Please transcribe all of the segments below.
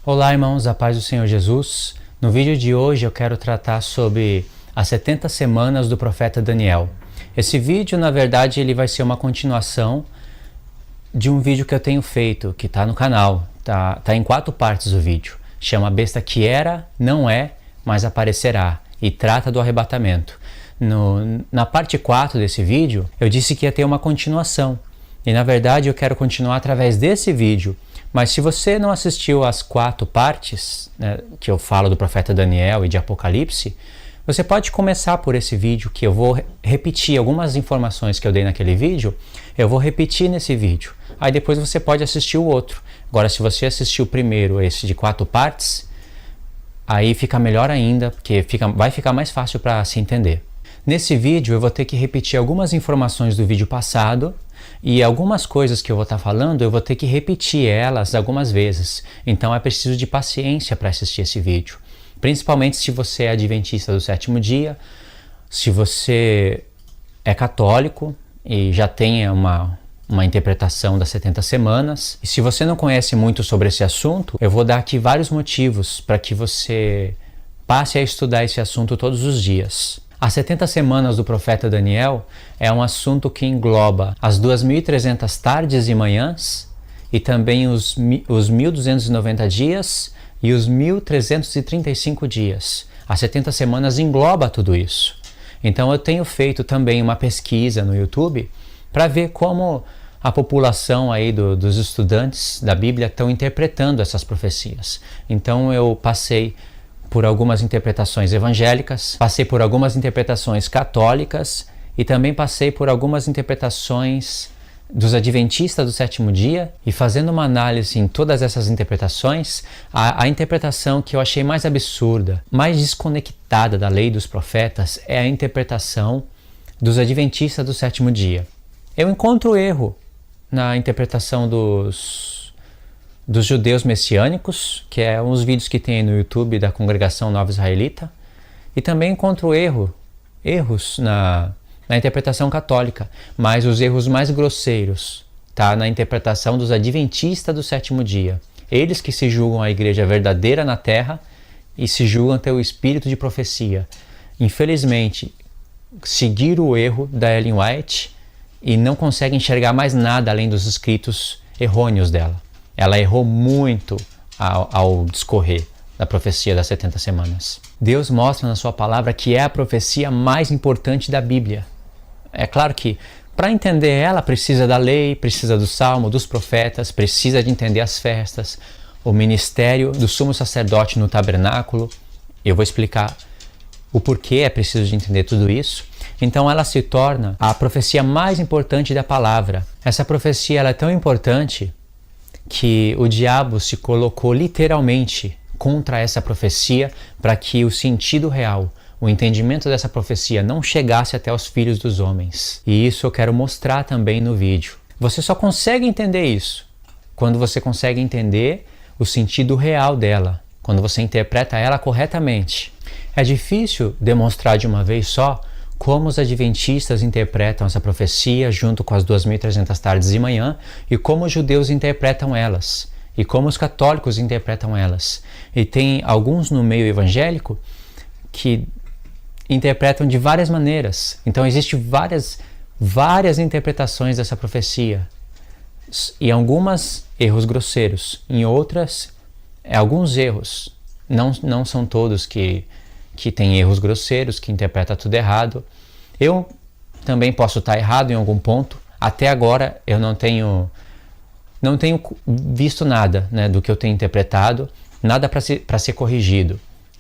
Olá, irmãos, a paz do Senhor Jesus. No vídeo de hoje eu quero tratar sobre as 70 semanas do profeta Daniel. Esse vídeo, na verdade, ele vai ser uma continuação de um vídeo que eu tenho feito, que está no canal. Tá em 4 partes o vídeo. Chama A Besta que Era, Não É, Mas Aparecerá, e trata do arrebatamento. Na parte 4 desse vídeo, eu disse que ia ter uma continuação. E na verdade eu quero continuar através desse vídeo. Mas se você não assistiu às 4 partes, né, que eu falo do profeta Daniel e de Apocalipse, você pode começar por esse vídeo, que eu vou repetir algumas informações que eu dei naquele vídeo, eu vou repetir nesse vídeo. Aí depois você pode assistir o outro. Agora, se você assistiu primeiro esse de 4 partes, aí fica melhor ainda, porque vai ficar mais fácil para se entender. Nesse vídeo eu vou ter que repetir algumas informações do vídeo passado, e algumas coisas que eu vou estar falando, eu vou ter que repetir elas algumas vezes. Então é preciso de paciência para assistir esse vídeo. Principalmente se você é adventista do 7º dia, se você é católico e já tem uma interpretação das 70 semanas. E se você não conhece muito sobre esse assunto, eu vou dar aqui vários motivos para que você passe a estudar esse assunto todos os dias. As 70 semanas do profeta Daniel é um assunto que engloba as 2.300 tardes e manhãs e também os 1.290 dias e os 1.335 dias. As 70 semanas engloba tudo isso. Então eu tenho feito também uma pesquisa no YouTube para ver como a população aí dos estudantes da Bíblia estão interpretando essas profecias. Então eu passei por algumas interpretações evangélicas, passei por algumas interpretações católicas e também passei por algumas interpretações dos adventistas do 7º dia, e fazendo uma análise em todas essas interpretações, a interpretação que eu achei mais absurda, mais desconectada da lei dos profetas é a interpretação dos adventistas do 7º dia. Eu encontro erro na interpretação dos judeus messiânicos, que é uns vídeos que tem no YouTube da Congregação Nova Israelita, e também encontro erros na interpretação católica, mas os erros mais grosseiros tá na interpretação dos adventistas do 7º dia. Eles que se julgam a igreja verdadeira na terra e se julgam ter o espírito de profecia. Infelizmente, seguiram o erro da Ellen White e não conseguem enxergar mais nada além dos escritos errôneos dela. Ela errou muito ao discorrer da profecia das 70 semanas. Deus mostra na sua palavra que é a profecia mais importante da Bíblia. É claro que para entender ela precisa da lei, precisa do salmo, dos profetas, precisa de entender as festas, o ministério do sumo sacerdote no tabernáculo. Eu vou explicar o porquê é preciso de entender tudo isso. Então ela se torna a profecia mais importante da palavra. Essa profecia ela é tão importante que o diabo se colocou literalmente contra essa profecia para que o sentido real, o entendimento dessa profecia não chegasse até os filhos dos homens. E isso eu quero mostrar também no vídeo. Você só consegue entender isso quando você consegue entender o sentido real dela, quando você interpreta ela corretamente. É difícil demonstrar de uma vez só como os adventistas interpretam essa profecia junto com as 2.300 tardes e manhã, e como os judeus interpretam elas, e como os católicos interpretam elas. E tem alguns no meio evangélico que interpretam de várias maneiras. Então existem várias interpretações dessa profecia. E algumas erros grosseiros, em outras alguns erros. Não são todos que tem erros grosseiros, que interpreta tudo errado. Eu também posso estar errado em algum ponto. Até agora eu não tenho visto nada, né, do que eu tenho interpretado, nada para ser corrigido.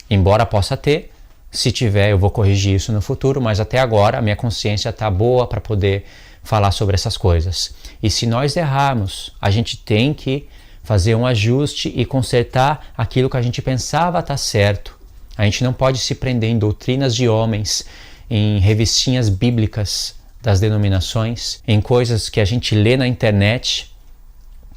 Embora possa ter, se tiver eu vou corrigir isso no futuro, mas até agora a minha consciência está boa para poder falar sobre essas coisas. E se nós errarmos, a gente tem que fazer um ajuste e consertar aquilo que a gente pensava estar certo. A gente não pode se prender em doutrinas de homens, em revistinhas bíblicas das denominações, em coisas que a gente lê na internet,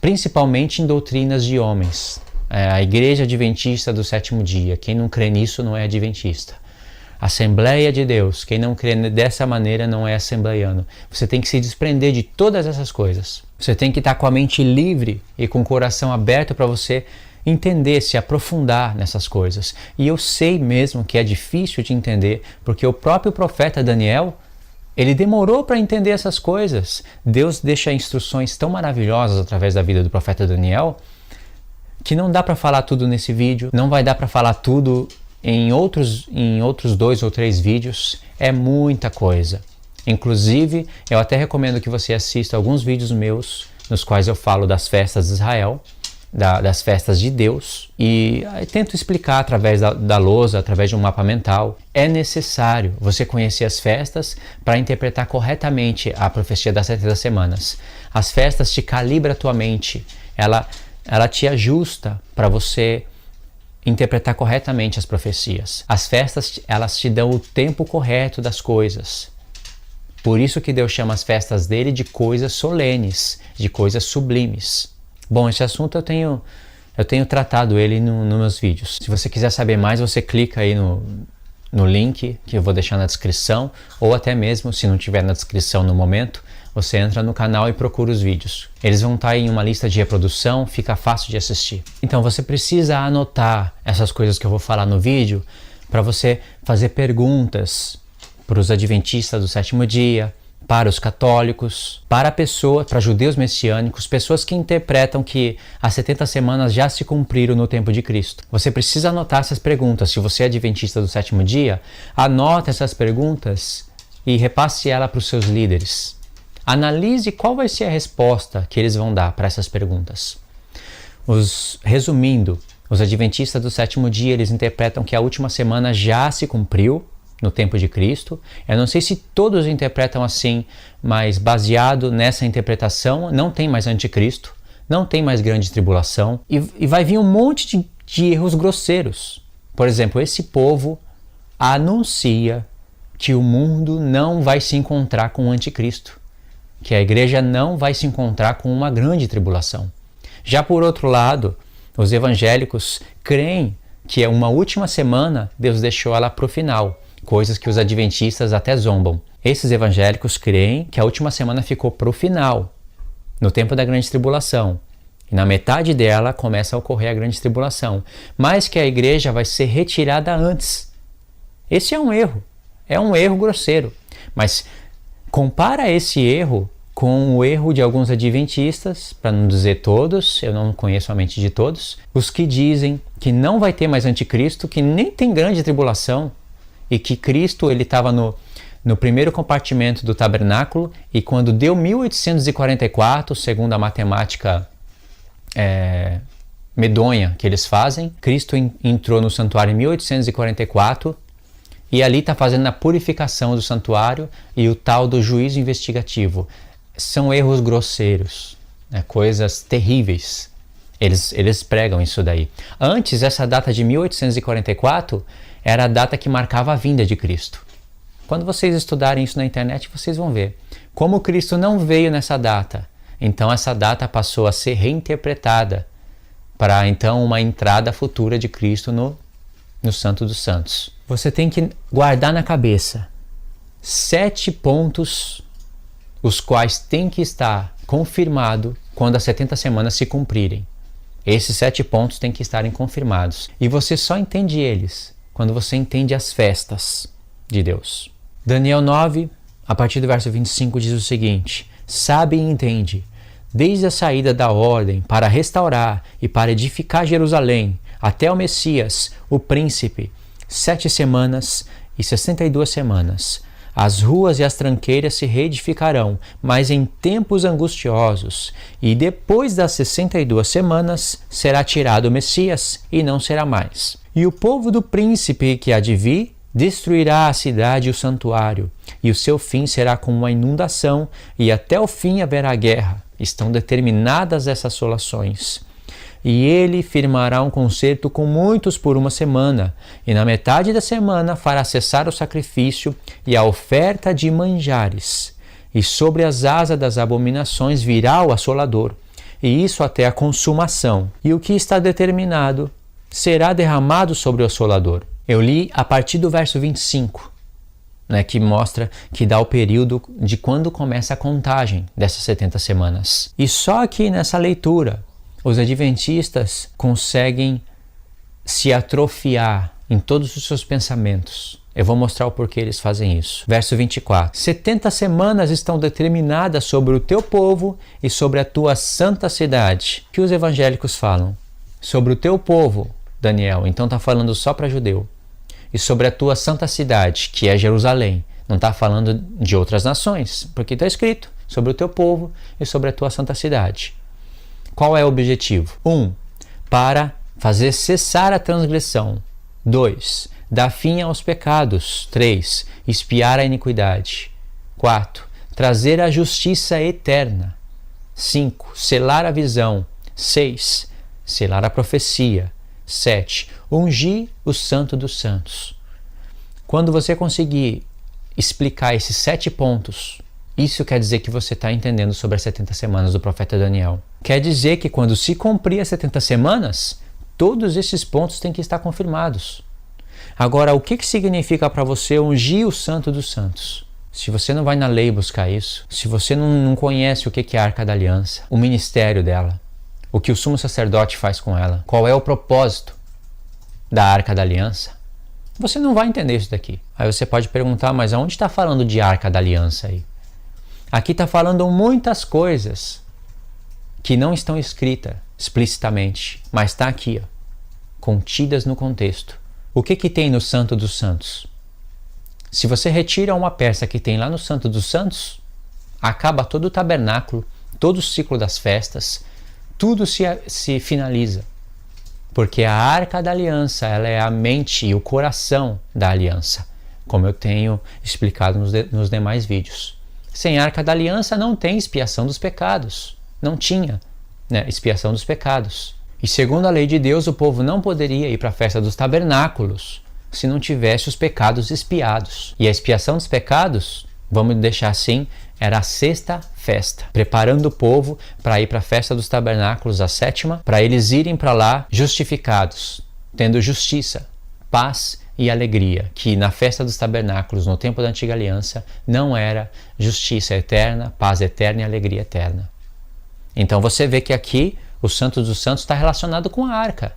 principalmente em doutrinas de homens. A igreja adventista do 7º dia, quem não crê nisso não é adventista. Assembleia de Deus, quem não crê dessa maneira não é assembleiano. Você tem que se desprender de todas essas coisas. Você tem que estar com a mente livre e com o coração aberto para você entender, se aprofundar nessas coisas. E eu sei mesmo que é difícil de entender, porque o próprio profeta Daniel, ele demorou para entender essas coisas. Deus deixa instruções tão maravilhosas através da vida do profeta Daniel, que não dá para falar tudo nesse vídeo, não vai dar para falar tudo em outros 2 ou 3 vídeos. É muita coisa. Inclusive, eu até recomendo que você assista alguns vídeos meus, nos quais eu falo das festas de Israel, das festas de Deus, e tento explicar através da lousa, através de um mapa mental. É necessário você conhecer as festas para interpretar corretamente a profecia das 70 semanas. As festas te calibram a tua mente, ela te ajusta para você interpretar corretamente as profecias. As festas, elas te dão o tempo correto das coisas. Por isso que Deus chama as festas dele de coisas solenes, de coisas sublimes. Bom, esse assunto eu tenho tratado ele nos meus vídeos. Se você quiser saber mais, você clica aí no link que eu vou deixar na descrição, ou até mesmo, se não tiver na descrição no momento, você entra no canal e procura os vídeos. Eles vão estar em uma lista de reprodução, fica fácil de assistir. Então você precisa anotar essas coisas que eu vou falar no vídeo para você fazer perguntas para os adventistas do sétimo dia, para os católicos, para judeus messiânicos, pessoas que interpretam que as 70 semanas já se cumpriram no tempo de Cristo. Você precisa anotar essas perguntas. Se você é adventista do sétimo dia, anota essas perguntas e repasse ela para os seus líderes. Analise qual vai ser a resposta que eles vão dar para essas perguntas. Resumindo, os adventistas do sétimo dia, eles interpretam que a última semana já se cumpriu no tempo de Cristo. Eu não sei se todos interpretam assim, mas baseado nessa interpretação, não tem mais anticristo, não tem mais grande tribulação, e vai vir um monte de erros grosseiros. Por exemplo, esse povo anuncia que o mundo não vai se encontrar com o anticristo, que a igreja não vai se encontrar com uma grande tribulação. Já por outro lado, os evangélicos creem que uma última semana Deus deixou ela para o final, coisas que os adventistas até zombam. Esses evangélicos creem que a última semana ficou para o final, no tempo da grande tribulação. E na metade dela começa a ocorrer a grande tribulação, mas que a igreja vai ser retirada antes. Esse é um erro grosseiro. Mas compara esse erro com o erro de alguns adventistas, para não dizer todos, eu não conheço a mente de todos, os que dizem que não vai ter mais anticristo, que nem tem grande tribulação, e que Cristo ele estava no primeiro compartimento do tabernáculo, e quando deu 1844, segundo a matemática medonha que eles fazem, Cristo entrou no santuário em 1844, e ali está fazendo a purificação do santuário e o tal do juízo investigativo. São erros grosseiros, coisas terríveis. Eles pregam isso daí. Antes, essa data de 1844 era a data que marcava a vinda de Cristo. Quando vocês estudarem isso na internet, vocês vão ver. Como Cristo não veio nessa data, então essa data passou a ser reinterpretada para então uma entrada futura de Cristo no Santo dos Santos. Você tem que guardar na cabeça 7 pontos, os quais tem que estar confirmado quando as 70 semanas se cumprirem. Esses 7 pontos têm que estarem confirmados. E você só entende eles quando você entende as festas de Deus. Daniel 9, a partir do verso 25, diz o seguinte: sabe e entende, desde a saída da ordem para restaurar e para edificar Jerusalém, até o Messias, o príncipe, 7 semanas e 62 semanas. As ruas e as tranqueiras se reedificarão, mas em tempos angustiosos, e depois das 62 semanas será tirado o Messias, e não será mais. E o povo do príncipe que há de vir destruirá a cidade e o santuário, e o seu fim será como uma inundação, e até o fim haverá guerra. Estão determinadas essas assolações. E ele firmará um concerto com muitos por 1 semana, e na metade da semana fará cessar o sacrifício e a oferta de manjares. E sobre as asas das abominações virá o assolador, e isso até a consumação. E o que está determinado será derramado sobre o assolador. Eu li a partir do verso 25, que mostra, que dá o período de quando começa a contagem dessas 70 semanas. E só aqui nessa leitura, Os adventistas conseguem se atrofiar em todos os seus pensamentos. Eu vou mostrar o porquê eles fazem isso. Verso 24. 70 semanas estão determinadas sobre o teu povo e sobre a tua santa cidade. O que os evangélicos falam? Sobre o teu povo, Daniel. Então está falando só para judeu. E sobre a tua santa cidade, que é Jerusalém. Não está falando de outras nações, porque está escrito sobre o teu povo e sobre a tua santa cidade. Qual é o objetivo? 1. Para fazer cessar a transgressão. 2. Dar fim aos pecados. 3. Expiar a iniquidade. 4. Trazer a justiça eterna. 5. Selar a visão. 6. Selar a profecia. 7. Ungir o santo dos santos. Quando você conseguir explicar esses 7 pontos, isso quer dizer que você está entendendo sobre as 70 semanas do profeta Daniel. Quer dizer que quando se cumprir as 70 semanas, todos esses pontos têm que estar confirmados. Agora, o que significa para você ungir o santo dos santos? Se você não vai na lei buscar isso, se você não conhece o que é a Arca da Aliança, o ministério dela, o que o sumo sacerdote faz com ela, qual é o propósito da Arca da Aliança, você não vai entender isso daqui. Aí você pode perguntar, mas aonde está falando de Arca da Aliança aí? Aqui está falando muitas coisas que não estão escritas explicitamente, mas está aqui, ó, contidas no contexto. O que tem no Santo dos Santos? Se você retira uma peça que tem lá no Santo dos Santos, acaba todo o tabernáculo, todo o ciclo das festas, tudo se finaliza. Porque a Arca da Aliança, ela é a mente e o coração da aliança, como eu tenho explicado nos demais vídeos. Sem a Arca da Aliança não tem expiação dos pecados. Não tinha, né, expiação dos pecados. E segundo a lei de Deus, o povo não poderia ir para a festa dos tabernáculos se não tivesse os pecados expiados. E a expiação dos pecados, vamos deixar assim, era a sexta festa, preparando o povo para ir para a festa dos tabernáculos, a 7ª, para eles irem para lá justificados, tendo justiça, paz e alegria, que na festa dos tabernáculos, no tempo da antiga aliança, não era justiça eterna, paz eterna e alegria eterna. Então você vê que aqui o Santo dos Santos está relacionado com a arca.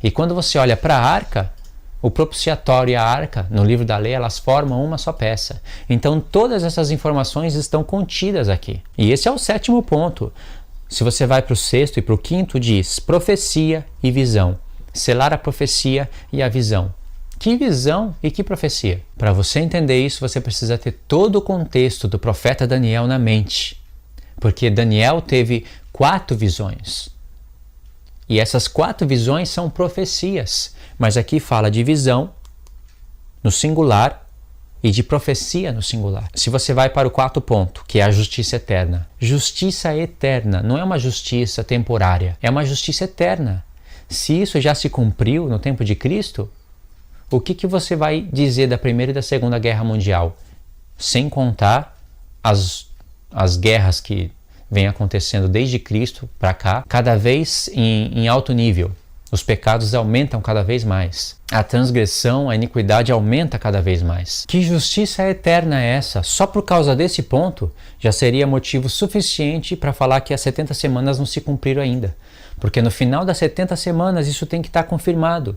E quando você olha para a arca, o propiciatório e a arca, no livro da lei, elas formam uma só peça. Então todas essas informações estão contidas aqui. E esse é o 7º ponto. Se você vai para o 6º e para o 5º, diz profecia e visão. Selar a profecia e a visão. Que visão e que profecia? Para você entender isso, você precisa ter todo o contexto do profeta Daniel na mente. Porque Daniel teve 4 visões. E essas 4 visões são profecias. Mas aqui fala de visão no singular e de profecia no singular. Se você vai para o 4º ponto, que é a justiça eterna. Justiça eterna não é uma justiça temporária, é uma justiça eterna. Se isso já se cumpriu no tempo de Cristo, o que você vai dizer da Primeira e da Segunda Guerra Mundial? Sem contar as guerras que vêm acontecendo desde Cristo para cá, cada vez em alto nível. Os pecados aumentam cada vez mais. A transgressão, a iniquidade aumenta cada vez mais. Que justiça eterna é essa? Só por causa desse ponto, já seria motivo suficiente para falar que as 70 semanas não se cumpriram ainda. Porque no final das 70 semanas isso tem que estar confirmado.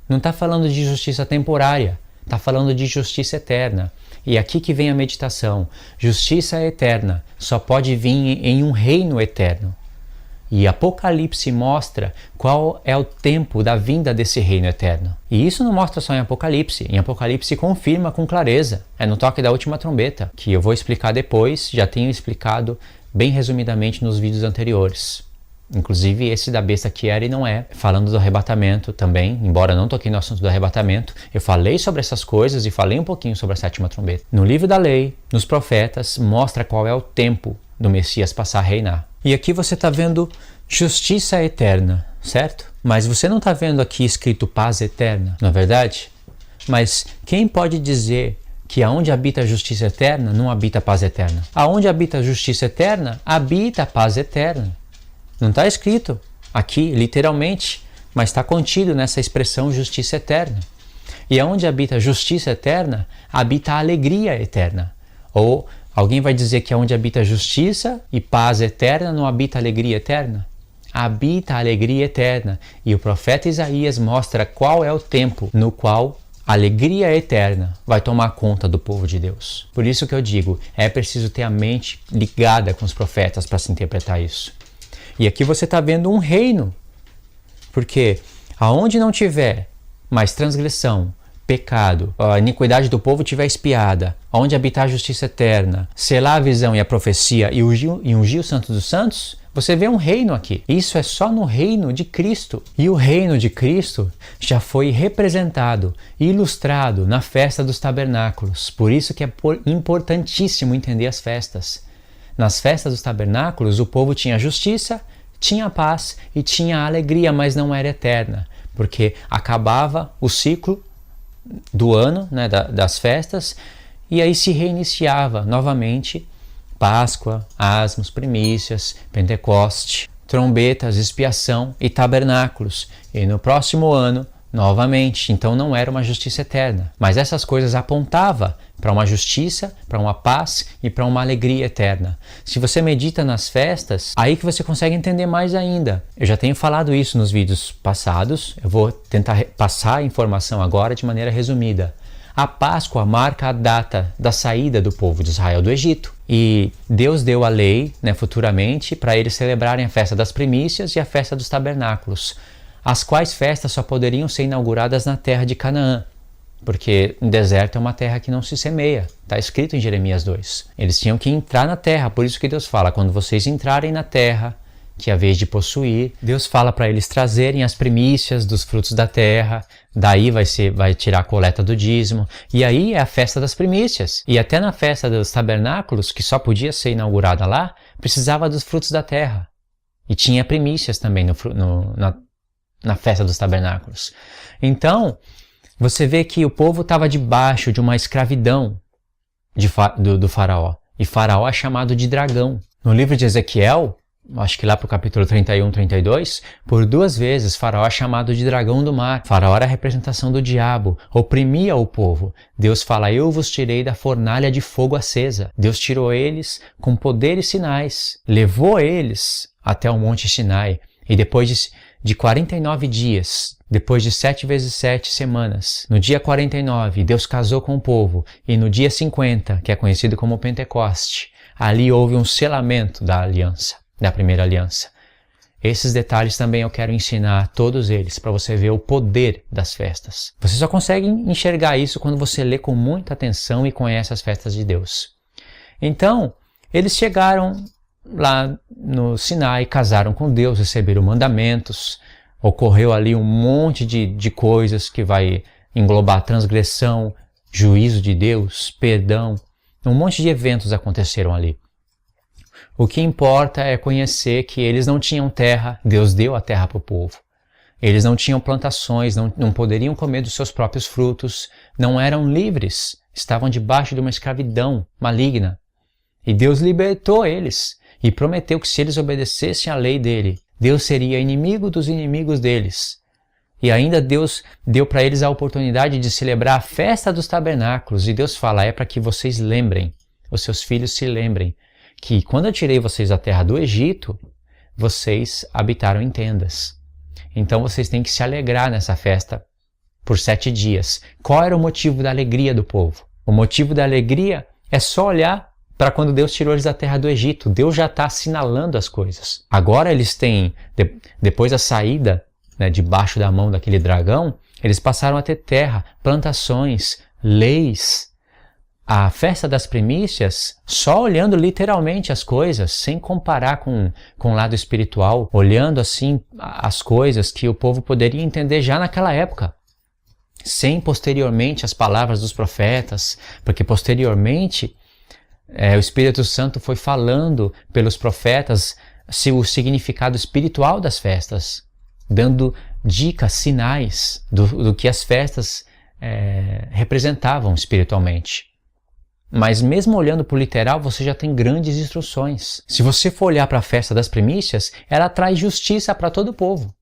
Não está falando de justiça temporária, está falando de justiça eterna. E aqui que vem a meditação. Justiça eterna só pode vir em um reino eterno. E Apocalipse mostra qual é o tempo da vinda desse reino eterno. E isso não mostra só em Apocalipse. Em Apocalipse confirma com clareza. É no toque da última trombeta, que eu vou explicar depois, já tenho explicado bem resumidamente nos vídeos anteriores. Inclusive esse da besta que era e não é, falando do arrebatamento também, embora não toquei no assunto do arrebatamento, eu falei sobre essas coisas e falei um pouquinho sobre a 7ª trombeta. No livro da lei, nos profetas, mostra qual é o tempo do Messias passar a reinar. E aqui você está vendo justiça eterna, certo? Mas você não está vendo aqui escrito paz eterna, não é verdade? Mas quem pode dizer que aonde habita a justiça eterna, não habita a paz eterna? Aonde habita a justiça eterna, habita a paz eterna. Não está escrito aqui, literalmente, mas está contido nessa expressão justiça eterna. E aonde habita a justiça eterna, habita a alegria eterna. Ou Alguém vai dizer que onde habita justiça e paz eterna não habita alegria eterna? Habita a alegria eterna. E o profeta Isaías mostra qual é o tempo no qual a alegria eterna vai tomar conta do povo de Deus. Por isso que eu digo, é preciso ter a mente ligada com os profetas para se interpretar isso. E aqui você está vendo um reino. Porque aonde não tiver mais transgressão, pecado, a iniquidade do povo tiver espiada, onde habitar a justiça eterna, selar a visão e a profecia e ungir o Santo dos Santos, você vê um reino aqui. Isso é só no reino de Cristo. E o reino de Cristo já foi representado e ilustrado na festa dos tabernáculos. Por isso que é importantíssimo entender as festas. Nas festas dos tabernáculos, o povo tinha justiça, tinha paz e tinha alegria, mas não era eterna, porque acabava o ciclo do ano, né, das festas, e aí se reiniciava novamente Páscoa, asmos, primícias, Pentecoste, trombetas, expiação e tabernáculos. E no próximo ano, novamente. Então não era uma justiça eterna. Mas essas coisas apontavam para uma justiça, para uma paz e para uma alegria eterna. Se você medita nas festas, aí que você consegue entender mais ainda. Eu já tenho falado isso nos vídeos passados, eu vou tentar passar a informação agora de maneira resumida. A Páscoa marca a data da saída do povo de Israel do Egito. E Deus deu a lei, futuramente, para eles celebrarem a festa das primícias e a festa dos tabernáculos, as quais festas só poderiam ser inauguradas na terra de Canaã, porque o deserto é uma terra que não se semeia, está escrito em Jeremias 2. Eles tinham que entrar na terra, por isso que Deus fala, quando vocês entrarem na terra, que é a vez de possuir, Deus fala para eles trazerem as primícias dos frutos da terra, daí vai tirar a coleta do dízimo, e aí é a festa das primícias. E até na festa dos tabernáculos, que só podia ser inaugurada lá, precisava dos frutos da terra. E tinha primícias também na festa dos tabernáculos. Então, você vê que o povo estava debaixo de uma escravidão do faraó. E faraó é chamado de dragão. No livro de Ezequiel, acho que lá para o capítulo 31, 32, por 2 vezes faraó é chamado de dragão do mar. Faraó era a representação do diabo, oprimia o povo. Deus fala, eu vos tirei da fornalha de fogo acesa. Deus tirou eles com poder e sinais, levou eles até o monte Sinai. E depois de 49 dias, depois de 7 vezes 7 semanas, no dia 49, Deus casou com o povo. E no dia 50, que é conhecido como Pentecoste, ali houve um selamento da aliança, da primeira aliança. Esses detalhes também eu quero ensinar todos eles, para você ver o poder das festas. Você só consegue enxergar isso quando você lê com muita atenção e conhece as festas de Deus. Então, eles chegaram lá no Sinai, casaram com Deus, receberam mandamentos, ocorreu ali um monte de coisas que vai englobar transgressão, juízo de Deus, perdão, um monte de eventos aconteceram ali. O que importa é conhecer que eles não tinham terra, Deus deu a terra para o povo. Eles não tinham plantações, não poderiam comer dos seus próprios frutos, não eram livres, estavam debaixo de uma escravidão maligna. E Deus libertou eles e prometeu que se eles obedecessem à lei dele, Deus seria inimigo dos inimigos deles. E ainda Deus deu para eles a oportunidade de celebrar a festa dos tabernáculos. E Deus fala, é para que vocês lembrem, os seus filhos se lembrem, que quando eu tirei vocês da terra do Egito, vocês habitaram em tendas. Então vocês têm que se alegrar nessa festa por 7 dias. Qual era o motivo da alegria do povo? O motivo da alegria é só olhar para quando Deus tirou eles da terra do Egito. Deus já está assinalando as coisas. Agora eles têm, depois da saída, debaixo da mão daquele dragão, eles passaram a ter terra, plantações, leis. A festa das primícias, só olhando literalmente as coisas, sem comparar com o lado espiritual, olhando assim as coisas que o povo poderia entender já naquela época, sem posteriormente as palavras dos profetas, porque posteriormente o Espírito Santo foi falando pelos profetas o significado espiritual das festas, dando dicas, sinais do que as festas representavam espiritualmente. Mas mesmo olhando para o literal, você já tem grandes instruções. Se você for olhar para a festa das primícias, ela traz justiça para todo o povo.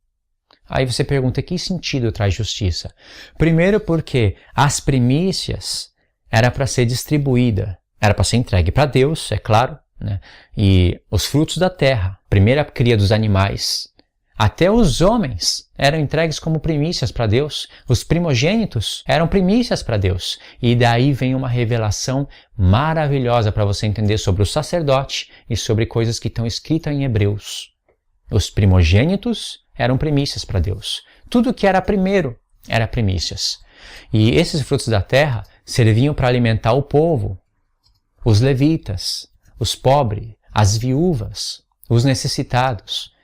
Aí você pergunta, que sentido traz justiça? Primeiro porque as primícias era para ser distribuída. Era para ser entregue para Deus, é claro, né? E os frutos da terra, primeira cria dos animais, até os homens eram entregues como primícias para Deus. Os primogênitos eram primícias para Deus. E daí vem uma revelação maravilhosa para você entender sobre o sacerdote e sobre coisas que estão escritas em Hebreus. Os primogênitos eram primícias para Deus. Tudo que era primeiro era primícias. E esses frutos da terra serviam para alimentar o povo, os levitas, os pobres, as viúvas, os necessitados.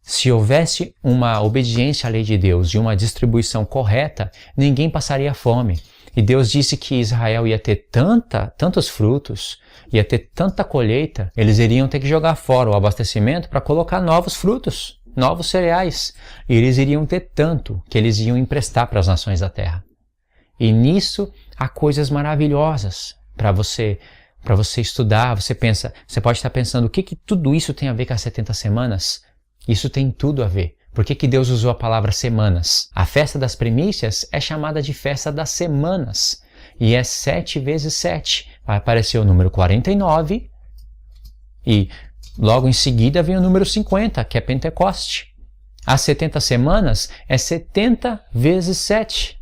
Se houvesse uma obediência à lei de Deus e uma distribuição correta, ninguém passaria fome. E Deus disse que Israel ia ter tantos frutos, ia ter tanta colheita, eles iriam ter que jogar fora o abastecimento para colocar novos frutos, novos cereais. E eles iriam ter tanto que eles iam emprestar para as nações da terra. E nisso há coisas maravilhosas para você estudar. Você pode estar pensando, o que tudo isso tem a ver com as 70 semanas? Isso tem tudo a ver. Por que Deus usou a palavra semanas? A festa das primícias é chamada de festa das semanas. E é 7 vezes 7. Vai aparecer o número 49 e logo em seguida vem o número 50, que é Pentecoste. As 70 semanas é 70 vezes 7,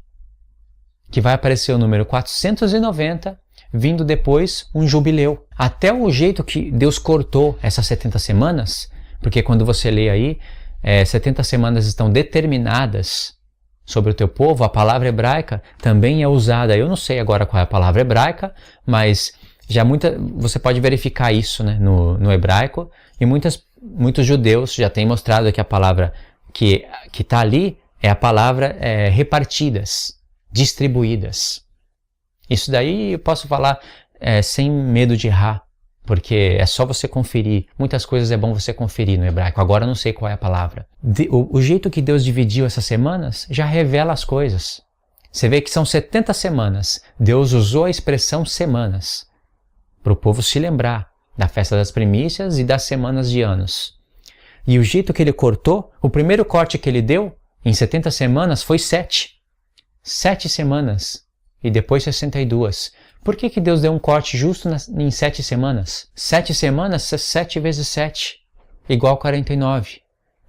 que vai aparecer o número 490, vindo depois um jubileu. Até o jeito que Deus cortou essas 70 semanas, porque quando você lê aí, 70 semanas estão determinadas sobre o teu povo, a palavra hebraica também é usada. Eu não sei agora qual é a palavra hebraica, mas você pode verificar isso, né, no hebraico, e muitos judeus já têm mostrado que a palavra que está ali é a palavra repartidas, distribuídas. Isso daí eu posso falar sem medo de errar, porque é só você conferir. Muitas coisas é bom você conferir no hebraico. Agora eu não sei qual é a palavra. O jeito que Deus dividiu essas semanas já revela as coisas. Você vê que são 70 semanas. Deus usou a expressão semanas para o povo se lembrar da festa das primícias e das semanas de anos. E o jeito que ele cortou, o primeiro corte que ele deu em 70 semanas foi 7. 7 semanas e depois 62. Por que Deus deu um corte justo em 7 semanas? 7 semanas, 7 vezes 7, igual 49.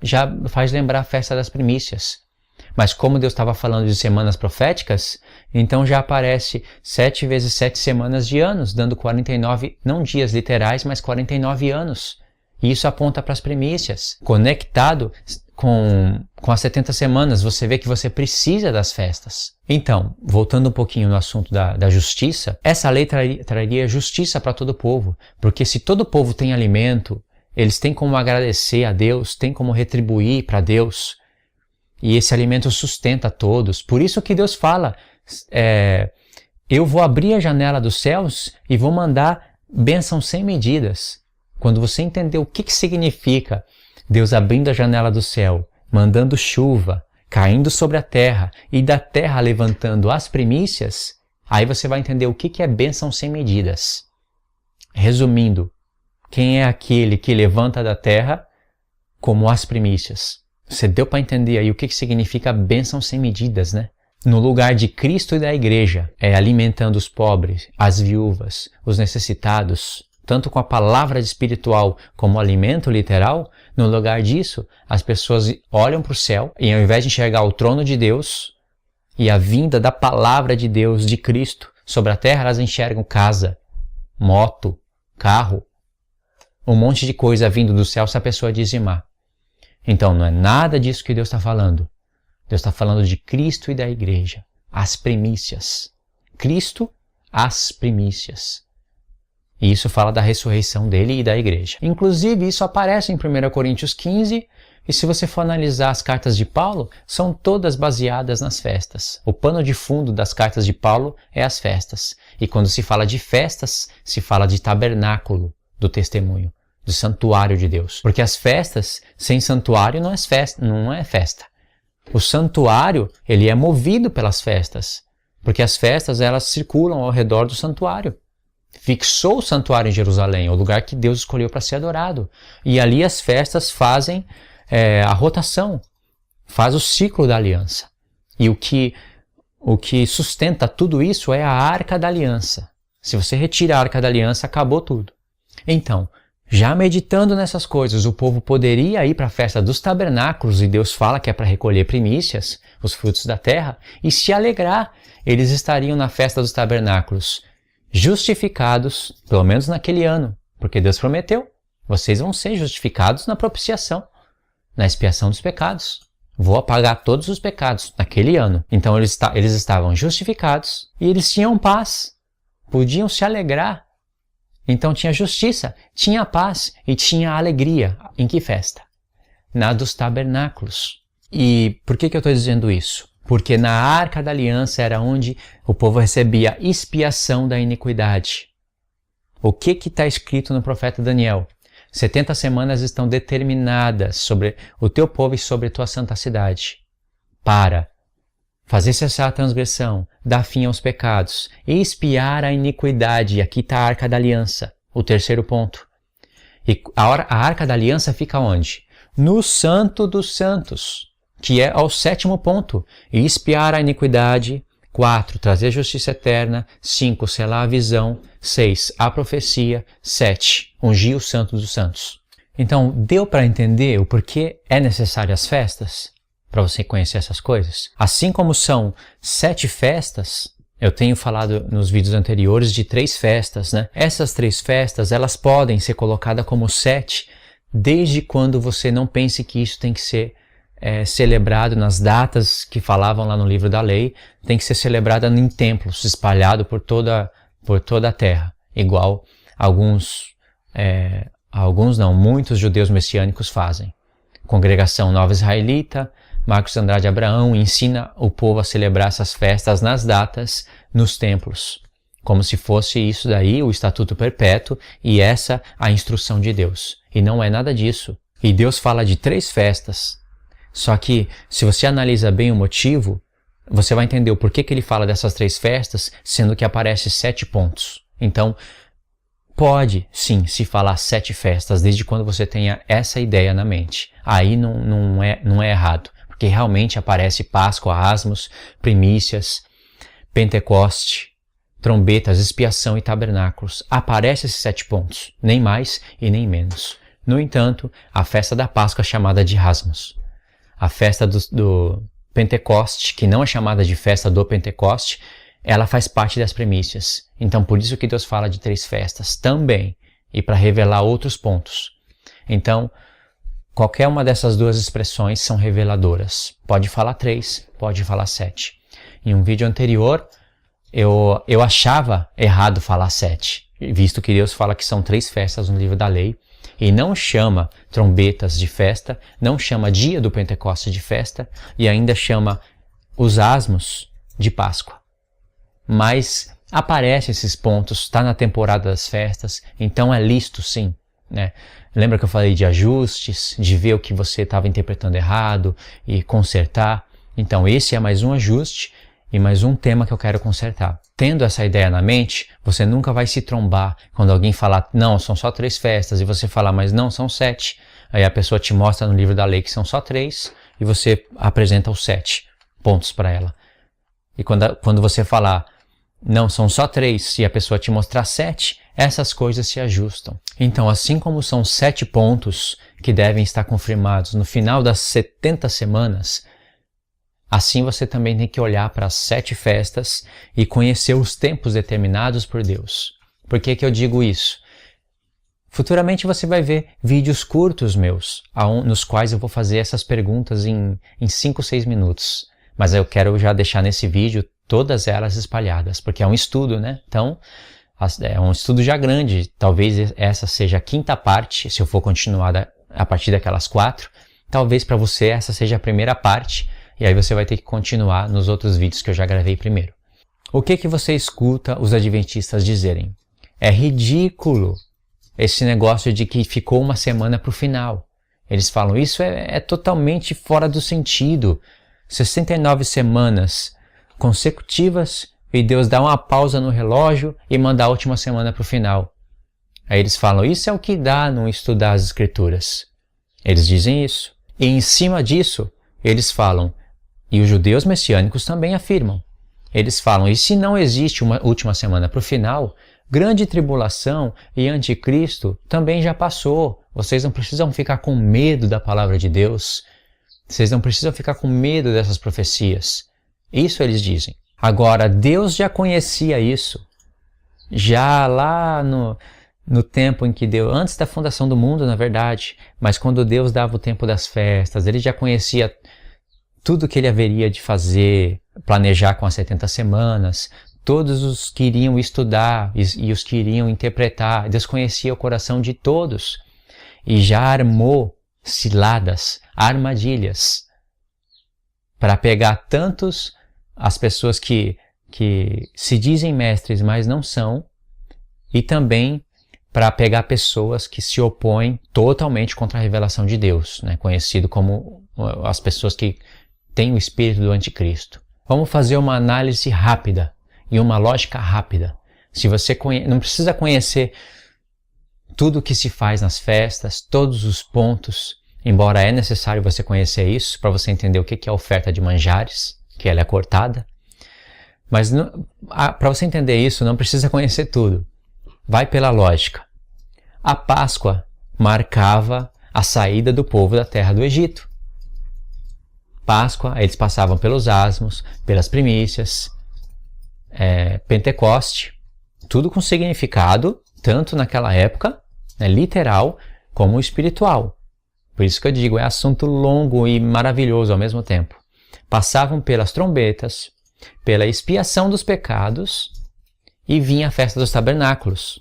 Já faz lembrar a festa das primícias. Mas como Deus estava falando de semanas proféticas, então já aparece 7 vezes 7 semanas de anos, dando 49, não dias literais, mas 49 anos. E isso aponta para as primícias. Conectado com as 70 semanas, você vê que você precisa das festas. Então, voltando um pouquinho no assunto da justiça, essa lei traria justiça para todo o povo, porque se todo o povo tem alimento, eles têm como agradecer a Deus, têm como retribuir para Deus, e esse alimento sustenta todos. Por isso que Deus fala, eu vou abrir a janela dos céus e vou mandar bênção sem medidas. Quando você entender o que significa Deus abrindo a janela do céu, mandando chuva, caindo sobre a terra e da terra levantando as primícias, aí você vai entender o que é bênção sem medidas. Resumindo, quem é aquele que levanta da terra como as primícias? Você deu para entender aí o que significa bênção sem medidas, né? No lugar de Cristo e da igreja, alimentando os pobres, as viúvas, os necessitados, tanto com a palavra espiritual como o alimento literal. No lugar disso, as pessoas olham para o céu e ao invés de enxergar o trono de Deus e a vinda da palavra de Deus, de Cristo, sobre a terra, elas enxergam casa, moto, carro, um monte de coisa vindo do céu se a pessoa dizimar. Então não é nada disso que Deus está falando. Deus está falando de Cristo e da igreja, as primícias. Cristo, as primícias. E isso fala da ressurreição dele e da igreja. Inclusive, isso aparece em 1 Coríntios 15, e se você for analisar as cartas de Paulo, são todas baseadas nas festas. O pano de fundo das cartas de Paulo é as festas. E quando se fala de festas, se fala de tabernáculo do testemunho, do santuário de Deus. Porque as festas, sem santuário, não é festa. O santuário, ele é movido pelas festas. Porque as festas, elas circulam ao redor do santuário. Fixou o santuário em Jerusalém, o lugar que Deus escolheu para ser adorado. E ali as festas fazem a rotação, faz o ciclo da aliança. E o que sustenta tudo isso é a Arca da Aliança. Se você retira a Arca da Aliança, acabou tudo. Então, já meditando nessas coisas, o povo poderia ir para a festa dos tabernáculos, e Deus fala que é para recolher primícias, os frutos da terra, e se alegrar. Eles estariam na festa dos tabernáculos, justificados, pelo menos naquele ano, porque Deus prometeu, vocês vão ser justificados na propiciação, na expiação dos pecados. Vou apagar todos os pecados naquele ano. Então eles estavam justificados e eles tinham paz, podiam se alegrar. Então tinha justiça, tinha paz e tinha alegria. Em que festa? Na dos tabernáculos. E por que eu estou dizendo isso? Porque na Arca da Aliança era onde o povo recebia expiação da iniquidade. O que está escrito no profeta Daniel? 70 semanas estão determinadas sobre o teu povo e sobre a tua santa cidade, para fazer cessar a transgressão, dar fim aos pecados, expiar a iniquidade. Aqui está a Arca da Aliança, o terceiro ponto. E a Arca da Aliança fica onde? No Santo dos Santos, que é ao sétimo ponto. Expiar a iniquidade. 4. Trazer justiça eterna. 5. Selar a visão. 6. A profecia. 7. Ungir o Santo dos Santos. Então, deu para entender o porquê é necessário as festas? Para você conhecer essas coisas? Assim como são 7 festas, eu tenho falado nos vídeos anteriores de 3 festas, né? Essas 3 festas, elas podem ser colocadas como 7, desde quando você não pense que isso tem que ser celebrado nas datas que falavam lá no livro da lei, tem que ser celebrada em templos, espalhado por toda a terra, igual muitos judeus messiânicos fazem. Congregação Nova Israelita, Marcos Andrade Abraão ensina o povo a celebrar essas festas nas datas, nos templos, como se fosse isso daí o estatuto perpétuo e essa a instrução de Deus. E não é nada disso. E Deus fala de 3 festas. Só que, se você analisa bem o motivo, você vai entender o porquê que ele fala dessas 3 festas, sendo que aparece 7 pontos. Então, pode, sim, se falar 7 festas, desde quando você tenha essa ideia na mente. Aí não é errado, porque realmente aparece Páscoa, Asmos, primícias, Pentecoste, trombetas, expiação e tabernáculos. Aparece esses 7 pontos, nem mais e nem menos. No entanto, a festa da Páscoa é chamada de Asmos. A festa do Pentecoste, que não é chamada de festa do Pentecoste, ela faz parte das primícias. Então, por isso que Deus fala de 3 festas também, e para revelar outros pontos. Então, qualquer uma dessas 2 expressões são reveladoras. Pode falar 3, pode falar 7. Em um vídeo anterior, eu achava errado falar 7, visto que Deus fala que são 3 festas no livro da lei, e não chama trombetas de festa, não chama dia do Pentecoste de festa, e ainda chama os asmos de Páscoa. Mas aparecem esses pontos, está na temporada das festas, então é lícito sim, né? Lembra que eu falei de ajustes, de ver o que você estava interpretando errado e consertar? Então esse é mais um ajuste e mais um tema que eu quero consertar. Tendo essa ideia na mente, você nunca vai se trombar quando alguém falar, não, são só 3 festas, e você falar, mas não, são 7. Aí a pessoa te mostra no livro da lei que são só 3, e você apresenta os 7 pontos para ela. E quando você falar, não, são só 3, e a pessoa te mostrar 7, essas coisas se ajustam. Então, assim como são 7 pontos que devem estar confirmados no final das 70 semanas, assim você também tem que olhar para as 7 festas e conhecer os tempos determinados por Deus. Por que eu digo isso? Futuramente você vai ver vídeos curtos meus, nos quais eu vou fazer essas perguntas em 5 ou 6 minutos. Mas eu quero já deixar nesse vídeo todas elas espalhadas, porque é um estudo, né? Então, é um estudo já grande. Talvez essa seja a 5ª parte, se eu for continuar a partir daquelas 4. Talvez para você essa seja a primeira parte, e aí você vai ter que continuar nos outros vídeos que eu já gravei primeiro. O que você escuta os adventistas dizerem? É ridículo esse negócio de que ficou uma semana para o final. Eles falam, isso é totalmente fora do sentido. 69 semanas consecutivas e Deus dá uma pausa no relógio e manda a última semana para o final. Aí eles falam, isso é o que dá não estudar as Escrituras. Eles dizem isso. E em cima disso, eles falam, e os judeus messiânicos também afirmam, eles falam, e se não existe uma última semana para o final, grande tribulação e anticristo também já passou. Vocês não precisam ficar com medo da palavra de Deus. Vocês não precisam ficar com medo dessas profecias. Isso eles dizem. Agora, Deus já conhecia isso. Já lá no tempo em que Deus, antes da fundação do mundo, na verdade, mas quando Deus dava o tempo das festas, ele já conhecia tudo que ele haveria de fazer, planejar com as 70 semanas, todos os que iriam estudar e os que iriam interpretar. Deus conhecia o coração de todos e já armou ciladas, armadilhas, para pegar tantos as pessoas que se dizem mestres, mas não são, e também para pegar pessoas que se opõem totalmente contra a revelação de Deus, né? Conhecido como as pessoas que têm o espírito do anticristo. Vamos fazer uma análise rápida e uma lógica rápida. Se você não precisa conhecer tudo o que se faz nas festas, todos os pontos, embora é necessário você conhecer isso para você entender o que é a oferta de manjares, que ela é cortada. Mas para você entender isso, não precisa conhecer tudo. Vai pela lógica. A Páscoa marcava a saída do povo da terra do Egito. Páscoa, eles passavam pelos asmos, pelas primícias, Pentecoste, tudo com significado, tanto naquela época, né, literal, como espiritual. Por isso que eu digo, é assunto longo e maravilhoso ao mesmo tempo. Passavam pelas trombetas, pela expiação dos pecados, e vinha a festa dos tabernáculos.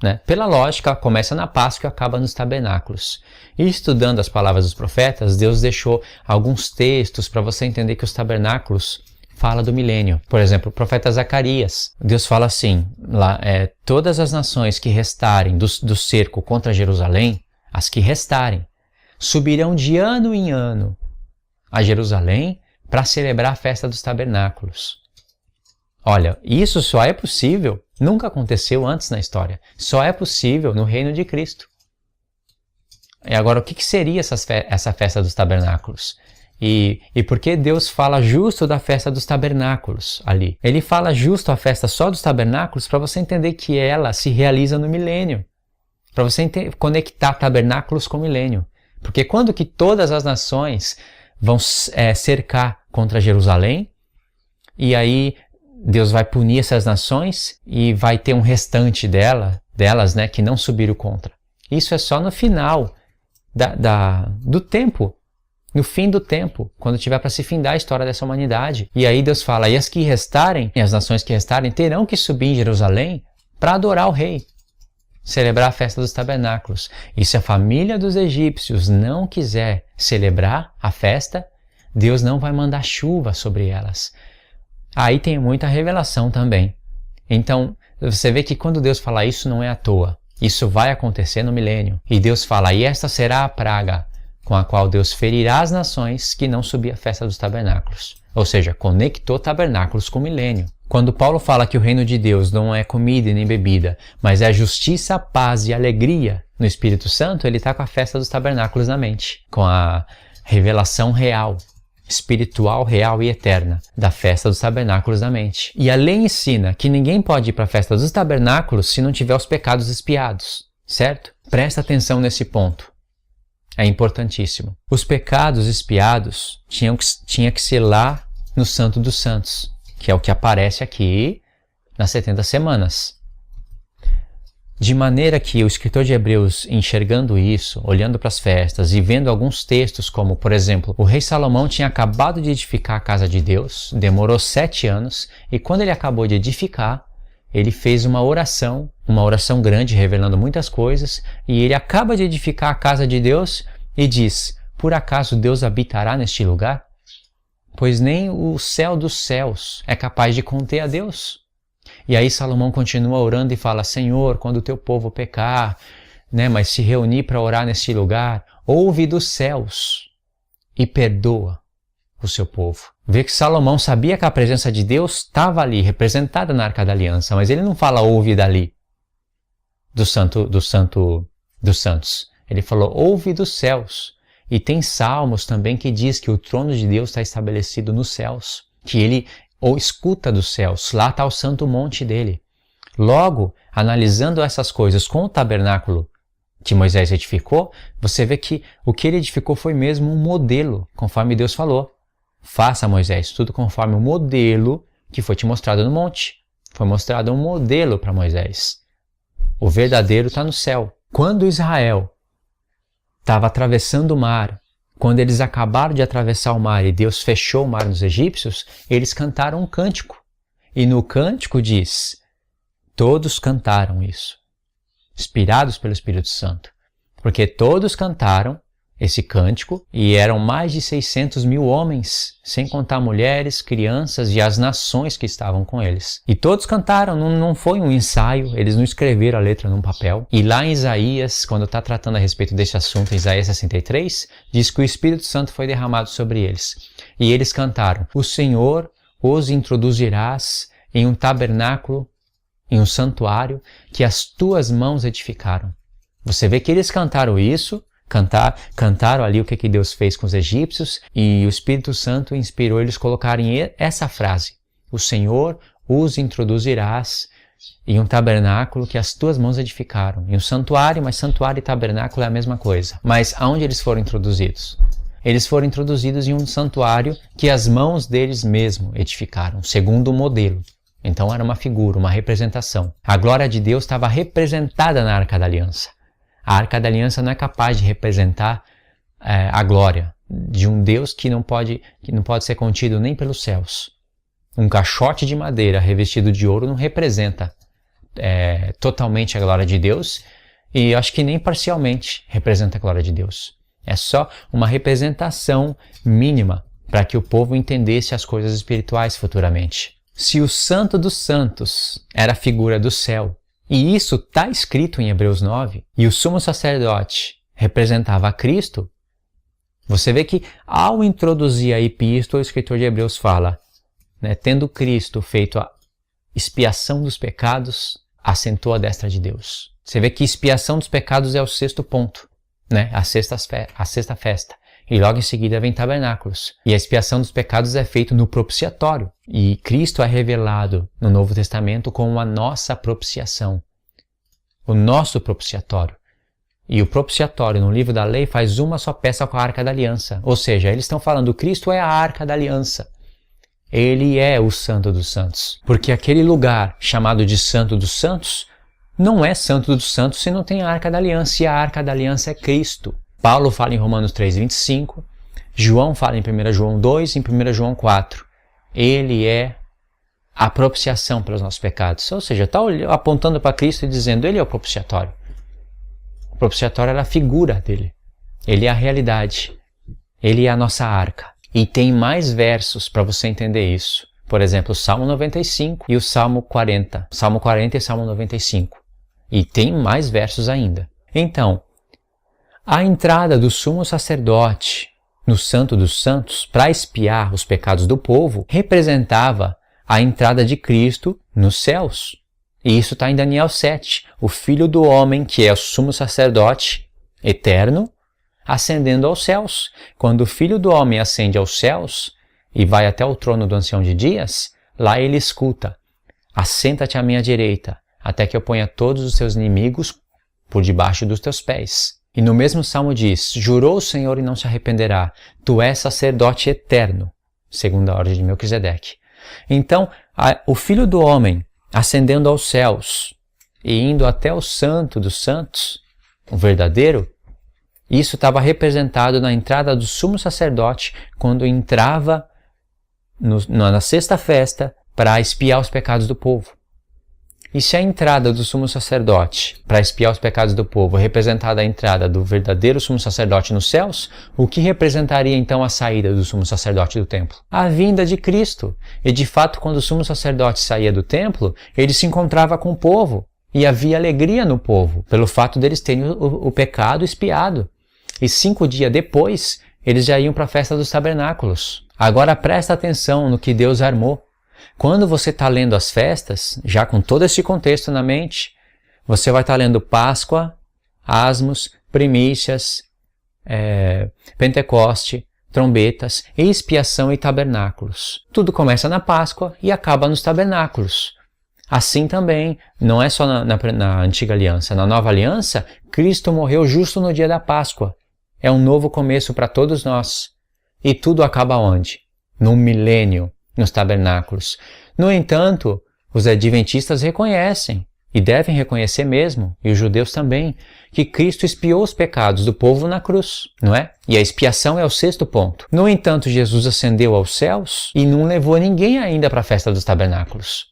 Né? Pela lógica, começa na Páscoa e acaba nos tabernáculos. E estudando as palavras dos profetas, Deus deixou alguns textos para você entender que os tabernáculos fala do milênio. Por exemplo, o profeta Zacarias, Deus fala assim, lá, todas as nações que restarem do cerco contra Jerusalém, as que restarem, subirão de ano em ano a Jerusalém para celebrar a festa dos tabernáculos. Olha, isso só é possível, nunca aconteceu antes na história, só é possível no reino de Cristo. E agora, o que seria essa festa dos tabernáculos? E por que Deus fala justo da festa dos tabernáculos ali? Ele fala justo a festa só dos tabernáculos para você entender que ela se realiza no milênio. Para você conectar tabernáculos com o milênio. Porque quando que todas as nações vão cercar contra Jerusalém, e aí Deus vai punir essas nações e vai ter um restante delas, né, que não subiram contra. Isso é só no final do tempo, no fim do tempo, quando tiver para se findar a história dessa humanidade. E aí Deus fala, e as que restarem, e as nações que restarem, terão que subir em Jerusalém para adorar o rei, celebrar a festa dos tabernáculos. E se a família dos egípcios não quiser celebrar a festa, Deus não vai mandar chuva sobre elas. Aí tem muita revelação também. Então, você vê que quando Deus fala isso, não é à toa. Isso vai acontecer no milênio. E Deus fala, e esta será a praga com a qual Deus ferirá as nações que não subir a festa dos tabernáculos. Ou seja, conectou tabernáculos com o milênio. Quando Paulo fala que o reino de Deus não é comida e nem bebida, mas é justiça, paz e alegria no Espírito Santo, ele está com a festa dos tabernáculos na mente, com a revelação real, espiritual, real e eterna da festa dos tabernáculos na mente. E a lei ensina que ninguém pode ir para a festa dos tabernáculos se não tiver os pecados expiados, certo? Presta atenção nesse ponto. É importantíssimo. Os pecados expiados tinha que ser lá no Santo dos Santos, que é o que aparece aqui nas 70 semanas. De maneira que o escritor de Hebreus, enxergando isso, olhando para as festas e vendo alguns textos como, por exemplo, o rei Salomão tinha acabado de edificar a casa de Deus, demorou 7 anos, e quando ele acabou de edificar, ele fez uma oração grande, revelando muitas coisas, e ele acaba de edificar a casa de Deus e diz, por acaso Deus habitará neste lugar? Pois nem o céu dos céus é capaz de conter a Deus. E aí Salomão continua orando e fala, Senhor, quando o teu povo pecar, né, mas se reunir para orar neste lugar, ouve dos céus e perdoa o seu povo. Vê que Salomão sabia que a presença de Deus estava ali, representada na Arca da Aliança, mas ele não fala ouve dali, dos santos. Ele falou ouve dos céus. E tem salmos também que diz que o trono de Deus está estabelecido nos céus, que ele ou escuta dos céus, lá está o santo monte dele. Logo, analisando essas coisas com o tabernáculo que Moisés edificou, você vê que o que ele edificou foi mesmo um modelo, conforme Deus falou. Faça, Moisés, tudo conforme o modelo que foi te mostrado no monte. Foi mostrado um modelo para Moisés. O verdadeiro está no céu. Quando Israel estava atravessando o mar, quando eles acabaram de atravessar o mar e Deus fechou o mar nos egípcios, eles cantaram um cântico. E no cântico diz, todos cantaram isso, inspirados pelo Espírito Santo. Porque todos cantaram esse cântico e eram mais de 600 mil homens, sem contar mulheres, crianças e as nações que estavam com eles. E todos cantaram, não foi um ensaio, eles não escreveram a letra num papel. E lá em Isaías, quando está tratando a respeito desse assunto, em Isaías 63, diz que o Espírito Santo foi derramado sobre eles. E eles cantaram, o Senhor os introduzirás em um tabernáculo, em um santuário que as tuas mãos edificaram. Você vê que eles cantaram isso, cantaram ali o que Deus fez com os egípcios e o Espírito Santo inspirou eles a colocarem essa frase. O Senhor os introduzirás em um tabernáculo que as tuas mãos edificaram. Em um santuário, mas santuário e tabernáculo é a mesma coisa. Mas aonde eles foram introduzidos? Eles foram introduzidos em um santuário que as mãos deles mesmos edificaram, segundo o modelo. Então era uma figura, uma representação. A glória de Deus estava representada na Arca da Aliança. A Arca da Aliança não é capaz de representar a glória de um Deus que não pode ser contido nem pelos céus. Um caixote de madeira revestido de ouro não representa totalmente a glória de Deus e acho que nem parcialmente representa a glória de Deus. É só uma representação mínima para que o povo entendesse as coisas espirituais futuramente. Se o Santo dos Santos era a figura do céu, e isso está escrito em Hebreus 9, e o sumo sacerdote representava a Cristo, você vê que ao introduzir a epístola, o escritor de Hebreus fala, tendo Cristo feito a expiação dos pecados, assentou à destra de Deus. Você vê que expiação dos pecados é o sexto ponto, a sexta festa. E logo em seguida vem tabernáculos. E a expiação dos pecados é feita no propiciatório. E Cristo é revelado no Novo Testamento como a nossa propiciação. O nosso propiciatório. E o propiciatório no livro da lei faz uma só peça com a Arca da Aliança. Ou seja, eles estão falando, Cristo é a Arca da Aliança. Ele é o Santo dos Santos. Porque aquele lugar chamado de Santo dos Santos não é Santo dos Santos se não tem a Arca da Aliança. E a Arca da Aliança é Cristo. Paulo fala em Romanos 3,25, João fala em 1 João 2 e em 1 João 4. Ele é a propiciação pelos nossos pecados. Ou seja, está apontando para Cristo e dizendo, ele é o propiciatório. O propiciatório era a figura dele. Ele é a realidade. Ele é a nossa arca. E tem mais versos para você entender isso. Por exemplo, o Salmo 95 e o Salmo 40. Salmo 40 e Salmo 95. E tem mais versos ainda. Então, a entrada do sumo sacerdote no Santo dos Santos para expiar os pecados do povo representava a entrada de Cristo nos céus. E isso está em Daniel 7. O Filho do Homem, que é o sumo sacerdote eterno, ascendendo aos céus. Quando o Filho do Homem ascende aos céus e vai até o trono do Ancião de Dias, lá ele escuta, assenta-te à minha direita, até que eu ponha todos os teus inimigos por debaixo dos teus pés. E no mesmo salmo diz, jurou o Senhor e não se arrependerá, tu és sacerdote eterno, segundo a ordem de Melquisedeque. Então, o Filho do Homem, ascendendo aos céus e indo até o Santo dos Santos, o verdadeiro, isso estava representado na entrada do sumo sacerdote, quando entrava na sexta festa para expiar os pecados do povo. E se a entrada do sumo sacerdote para expiar os pecados do povo representada a entrada do verdadeiro sumo sacerdote nos céus, o que representaria então a saída do sumo sacerdote do templo? A vinda de Cristo. E de fato, quando o sumo sacerdote saía do templo, ele se encontrava com o povo. E havia alegria no povo, pelo fato deles terem o pecado expiado. E 5 dias depois, eles já iam para a festa dos tabernáculos. Agora presta atenção no que Deus armou. Quando você está lendo as festas, já com todo esse contexto na mente, você vai estar lendo Páscoa, Asmos, Primícias, Pentecoste, trombetas, expiação e tabernáculos. Tudo começa na Páscoa e acaba nos tabernáculos. Assim também, não é só na antiga aliança, na nova aliança, Cristo morreu justo no dia da Páscoa. É um novo começo para todos nós. E tudo acaba onde? No milênio, nos tabernáculos. No entanto, os adventistas reconhecem, e devem reconhecer mesmo, e os judeus também, que Cristo expiou os pecados do povo na cruz, não é? E a expiação é o 6º ponto. No entanto, Jesus ascendeu aos céus e não levou ninguém ainda para a festa dos tabernáculos.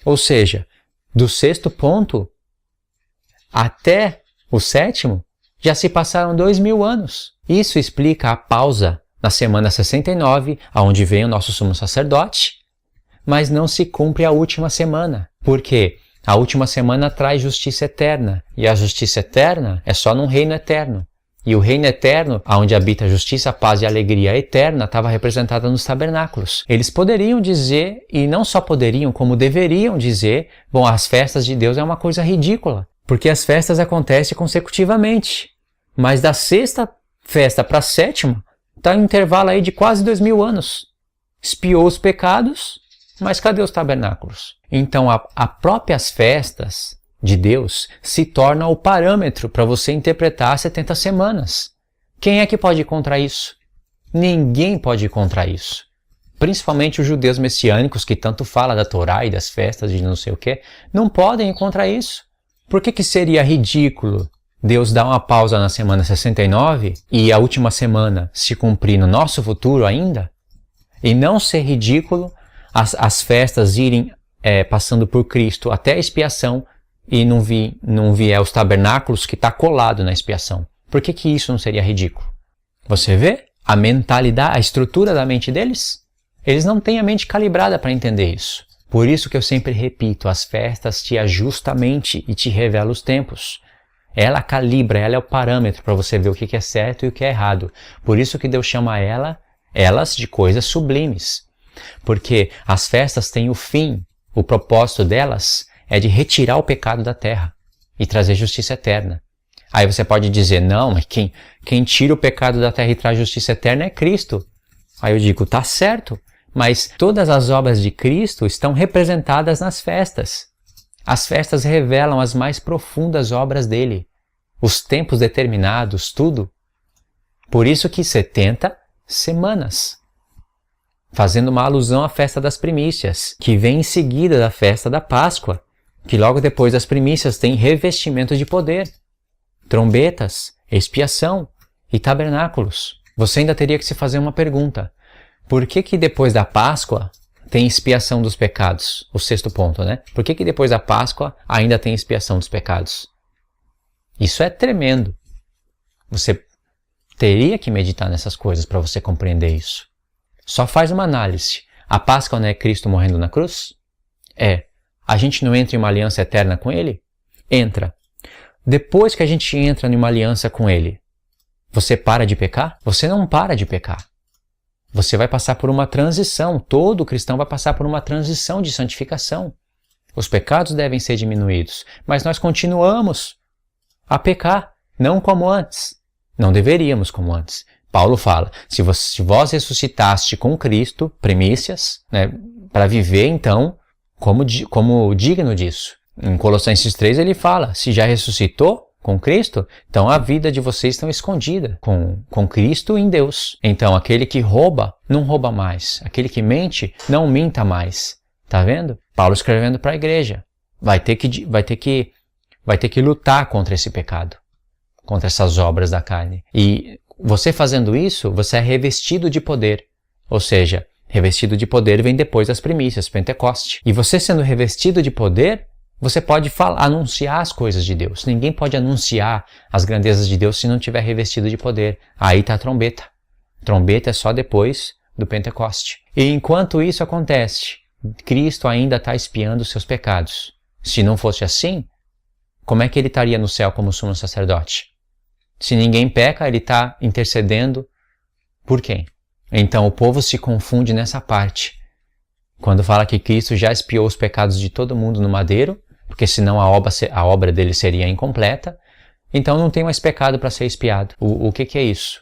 Ou seja, do 6º ponto até o 7º, já se passaram 2000 anos. Isso explica a pausa na semana 69, aonde vem o nosso sumo sacerdote, mas não se cumpre a última semana. Por quê? A última semana traz justiça eterna, e a justiça eterna é só num reino eterno. E o reino eterno, onde habita a justiça, a paz e a alegria eterna, estava representada nos tabernáculos. Eles poderiam dizer, e não só poderiam, como deveriam dizer, bom, as festas de Deus é uma coisa ridícula, porque as festas acontecem consecutivamente. Mas da 6ª festa para a 7ª, está um intervalo aí de quase 2000 anos. Expiou os pecados, mas cadê os tabernáculos? Então, as próprias festas de Deus se tornam o parâmetro para você interpretar as 70 semanas. Quem é que pode ir contra isso? Ninguém pode ir contra isso. Principalmente os judeus messiânicos, que tanto falam da Torá e das festas de não sei o quê, não podem ir contra isso. Por que seria ridículo Deus dar uma pausa na semana 69 e a última semana se cumprir no nosso futuro ainda? E não ser ridículo as festas irem passando por Cristo até a expiação e não vier os tabernáculos que está colado na expiação. Por que isso não seria ridículo? Você vê a mentalidade, a estrutura da mente deles? Eles não têm a mente calibrada para entender isso. Por isso que eu sempre repito, as festas te ajustam a mente e te revelam os tempos. Ela calibra, ela é o parâmetro para você ver o que é certo e o que é errado. Por isso que Deus chama elas de coisas sublimes. Porque as festas têm o fim, o propósito delas é de retirar o pecado da terra e trazer justiça eterna. Aí você pode dizer, não, mas quem tira o pecado da terra e traz justiça eterna é Cristo. Aí eu digo, tá certo, mas todas as obras de Cristo estão representadas nas festas. As festas revelam as mais profundas obras dele, os tempos determinados, tudo. Por isso que 70 semanas. Fazendo uma alusão à festa das primícias, que vem em seguida da festa da Páscoa, que logo depois das primícias tem revestimento de poder, trombetas, expiação e tabernáculos. Você ainda teria que se fazer uma pergunta. Por que depois da Páscoa tem expiação dos pecados? O 6º ponto, né? Por que depois da Páscoa ainda tem expiação dos pecados? Isso é tremendo. Você teria que meditar nessas coisas para você compreender isso. Só faz uma análise. A Páscoa não é Cristo morrendo na cruz? É. A gente não entra em uma aliança eterna com Ele? Entra. Depois que a gente entra em uma aliança com Ele, você para de pecar? Você não para de pecar. Você vai passar por uma transição. Todo cristão vai passar por uma transição de santificação. Os pecados devem ser diminuídos, mas nós continuamos a pecar, não como antes. Não deveríamos como antes. Paulo fala, se vós ressuscitaste com Cristo, primícias, né, para viver então como digno disso. Em Colossenses 3 ele fala, se já ressuscitou com Cristo, então a vida de vocês está escondida com Cristo em Deus. Então aquele que rouba, não rouba mais. Aquele que mente, não minta mais. Tá vendo? Paulo escrevendo para a igreja. Vai ter que lutar contra esse pecado, contra essas obras da carne. E você fazendo isso, você é revestido de poder. Ou seja, revestido de poder vem depois das primícias, Pentecoste. E você sendo revestido de poder, você pode anunciar as coisas de Deus. Ninguém pode anunciar as grandezas de Deus se não tiver revestido de poder. Aí está a trombeta. Trombeta é só depois do Pentecoste. E enquanto isso acontece, Cristo ainda está expiando os seus pecados. Se não fosse assim, como é que ele estaria no céu como sumo sacerdote? Se ninguém peca, ele está intercedendo por quem? Então o povo se confunde nessa parte. Quando fala que Cristo já expiou os pecados de todo mundo no madeiro, porque senão a obra dele seria incompleta, então não tem mais pecado para ser expiado. O que é isso?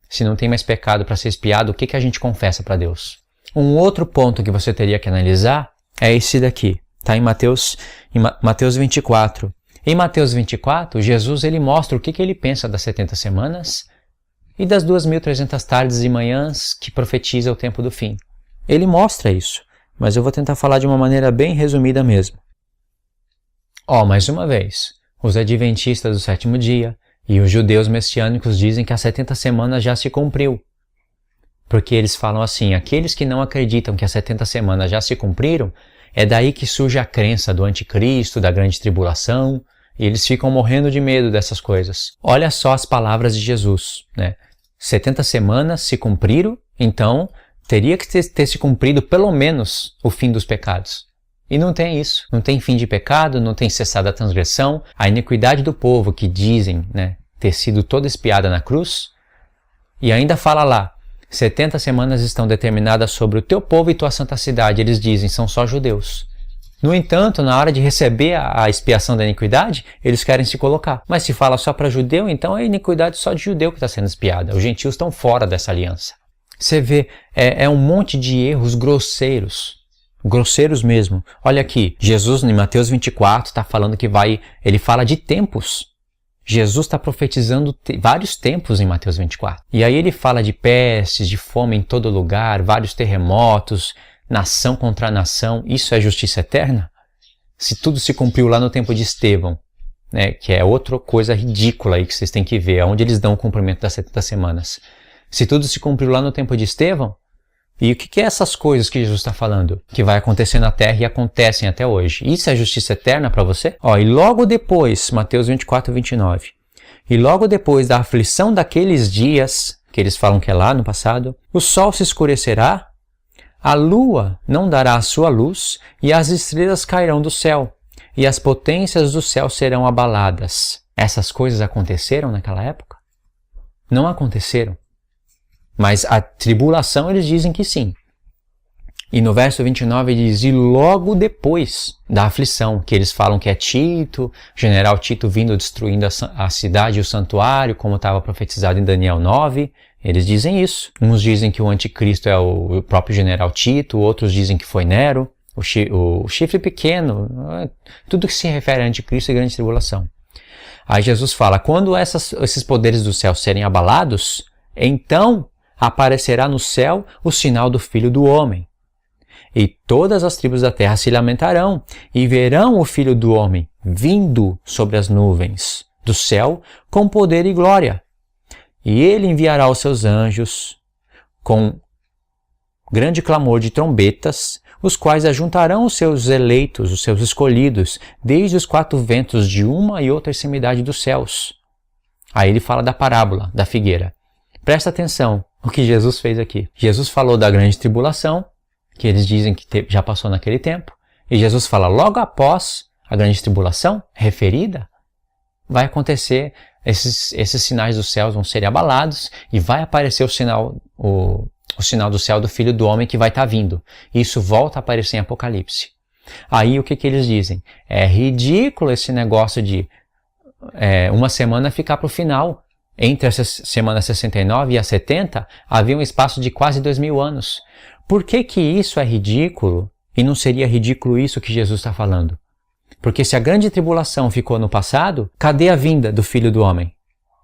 Se não tem mais pecado para ser expiado, o que a gente confessa para Deus? Um outro ponto que você teria que analisar é esse daqui. Está em Mateus 24. Em Mateus 24, Jesus ele mostra o que ele pensa das 70 semanas e das 2.300 tardes e manhãs que profetiza o tempo do fim. Ele mostra isso, mas eu vou tentar falar de uma maneira bem resumida mesmo. Mais uma vez, os adventistas do sétimo dia e os judeus messiânicos dizem que as 70 semanas já se cumpriu. Porque eles falam assim, aqueles que não acreditam que as 70 semanas já se cumpriram, é daí que surge a crença do anticristo, da grande tribulação, e eles ficam morrendo de medo dessas coisas. Olha só as palavras de Jesus, né? 70 semanas se cumpriram, então teria que ter se cumprido pelo menos o fim dos pecados. E não tem isso. Não tem fim de pecado, não tem cessada a transgressão. A iniquidade do povo que dizem, né, ter sido toda expiada na cruz. E ainda fala lá, 70 semanas estão determinadas sobre o teu povo e tua santa cidade. Eles dizem, são só judeus. No entanto, na hora de receber a expiação da iniquidade, eles querem se colocar. Mas se fala só para judeu, então é a iniquidade só de judeu que está sendo expiada. Os gentios estão fora dessa aliança. Você vê, é um monte de erros grosseiros. Grosseiros mesmo. Olha aqui, Jesus em Mateus 24 está falando que ele fala de tempos. Jesus está profetizando vários tempos em Mateus 24. E aí ele fala de pestes, de fome em todo lugar, vários terremotos, nação contra nação. Isso é justiça eterna? Se tudo se cumpriu lá no tempo de Estevão, né, que é outra coisa ridícula aí que vocês têm que ver, onde eles dão o cumprimento das 70 semanas. Se tudo se cumpriu lá no tempo de Estevão, e o que é essas coisas que Jesus está falando? Que vai acontecer na terra e acontecem até hoje. Isso é justiça eterna para você? E logo depois, Mateus 24, 29. E logo depois da aflição daqueles dias, que eles falam que é lá no passado, o sol se escurecerá, a lua não dará a sua luz, e as estrelas cairão do céu, e as potências do céu serão abaladas. Essas coisas aconteceram naquela época? Não aconteceram. Mas a tribulação eles dizem que sim. E no verso 29 ele diz, e logo depois da aflição, que eles falam que é Tito, general Tito vindo destruindo a cidade e o santuário, como estava profetizado em Daniel 9, eles dizem isso. Uns dizem que o anticristo é o próprio general Tito, outros dizem que foi Nero, o chifre pequeno, tudo que se refere a anticristo e grande tribulação. Aí Jesus fala, quando esses poderes do céu serem abalados, então aparecerá no céu o sinal do Filho do Homem. E todas as tribos da terra se lamentarão e verão o Filho do Homem vindo sobre as nuvens do céu com poder e glória. E ele enviará os seus anjos com grande clamor de trombetas, os quais ajuntarão os seus eleitos, os seus escolhidos, desde os quatro ventos de uma e outra extremidade dos céus. Aí ele fala da parábola da figueira. Presta atenção o que Jesus fez aqui. Jesus falou da grande tribulação, que eles dizem que já passou naquele tempo. E Jesus fala, logo após a grande tribulação referida, vai acontecer, esses sinais dos céus vão ser abalados e vai aparecer o sinal do céu do Filho do Homem que vai estar vindo. Isso volta a aparecer em Apocalipse. Aí o que eles dizem? É ridículo esse negócio de uma semana ficar para o final. Entre essa semana 69 e a 70, havia um espaço de quase 2000 anos. Por que isso é ridículo e não seria ridículo isso que Jesus está falando? Porque se a grande tribulação ficou no passado, cadê a vinda do Filho do Homem?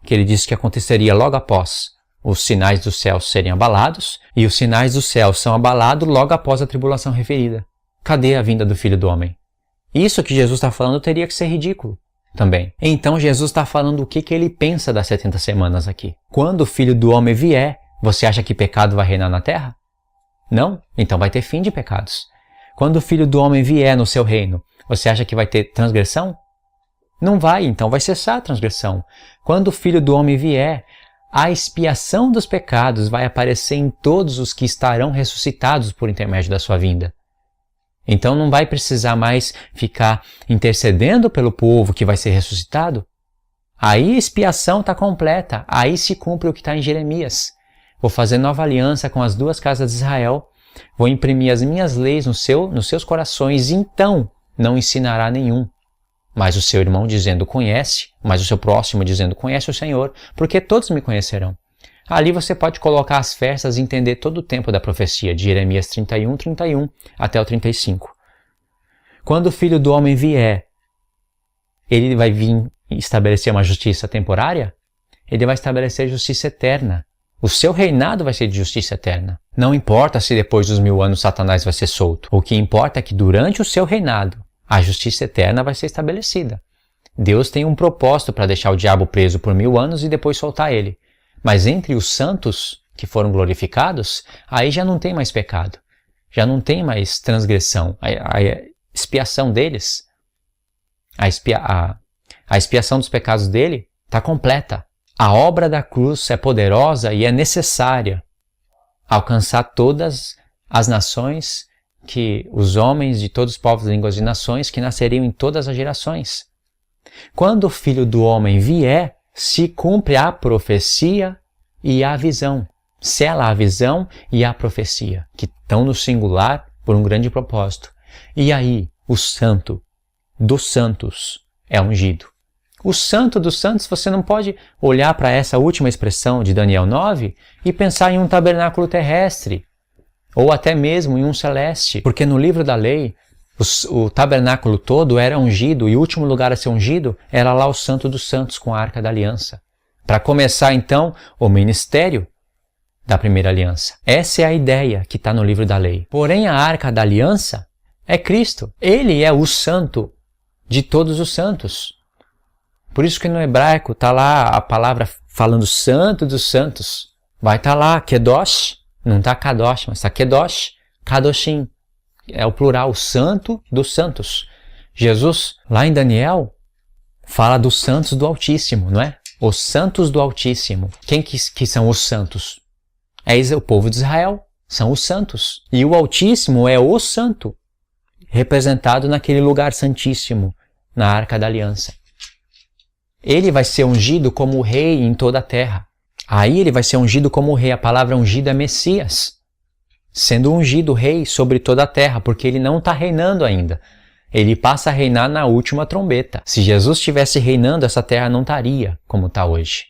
Que ele disse que aconteceria logo após os sinais dos céus serem abalados, e os sinais dos céus são abalados logo após a tribulação referida. Cadê a vinda do Filho do Homem? Isso que Jesus está falando teria que ser ridículo também. Então Jesus está falando o que ele pensa das 70 semanas aqui. Quando o Filho do Homem vier, você acha que pecado vai reinar na terra? Não? Então vai ter fim de pecados. Quando o Filho do Homem vier no seu reino, você acha que vai ter transgressão? Não vai, então vai cessar a transgressão. Quando o Filho do Homem vier, a expiação dos pecados vai aparecer em todos os que estarão ressuscitados por intermédio da sua vinda. Então não vai precisar mais ficar intercedendo pelo povo que vai ser ressuscitado. Aí a expiação está completa, aí se cumpre o que está em Jeremias. Vou fazer nova aliança com as duas casas de Israel, vou imprimir as minhas leis nos seus corações, então não ensinará nenhum. Mas o seu irmão dizendo conhece, mas o seu próximo dizendo conhece o Senhor, porque todos me conhecerão. Ali você pode colocar as festas e entender todo o tempo da profecia, de Jeremias 31 até o 35. Quando o Filho do Homem vier, ele vai vir estabelecer uma justiça temporária? Ele vai estabelecer justiça eterna. O seu reinado vai ser de justiça eterna. Não importa se depois dos 1000 anos Satanás vai ser solto. O que importa é que durante o seu reinado, a justiça eterna vai ser estabelecida. Deus tem um propósito para deixar o diabo preso por 1000 anos e depois soltar ele. Mas entre os santos que foram glorificados, aí já não tem mais pecado. Já não tem mais transgressão. A expiação deles, a expiação dos pecados dele está completa. A obra da cruz é poderosa e é necessária alcançar todas as nações, que os homens de todos os povos, línguas e nações que nasceriam em todas as gerações. Quando o Filho do Homem vier, se cumpre a profecia e a visão. Sela a visão e a profecia, que estão no singular por um grande propósito. E aí, o santo dos santos é ungido. O santo dos santos, você não pode olhar para essa última expressão de Daniel 9 e pensar em um tabernáculo terrestre, ou até mesmo em um celeste, porque no livro da lei, o tabernáculo todo era ungido, e o último lugar a ser ungido era lá o santo dos santos com a Arca da Aliança. Para começar então o ministério da primeira aliança. Essa é a ideia que está no livro da lei. Porém, a Arca da Aliança é Cristo. Ele é o santo de todos os santos. Por isso que no hebraico está lá a palavra falando santo dos santos. Vai estar lá Kedosh, não está Kadosh, mas está Kedosh, Kadoshim. É o plural, o santo dos santos. Jesus, lá em Daniel, fala dos santos do Altíssimo, não é? Os santos do Altíssimo. Quem que são os santos? É o povo de Israel, são os santos. E o Altíssimo é o santo, representado naquele lugar santíssimo, na Arca da Aliança. Ele vai ser ungido como rei em toda a terra. Aí ele vai ser ungido como rei. A palavra ungido é Messias. Sendo ungido rei sobre toda a terra, porque ele não está reinando ainda. Ele passa a reinar na última trombeta. Se Jesus estivesse reinando, essa terra não estaria como está hoje.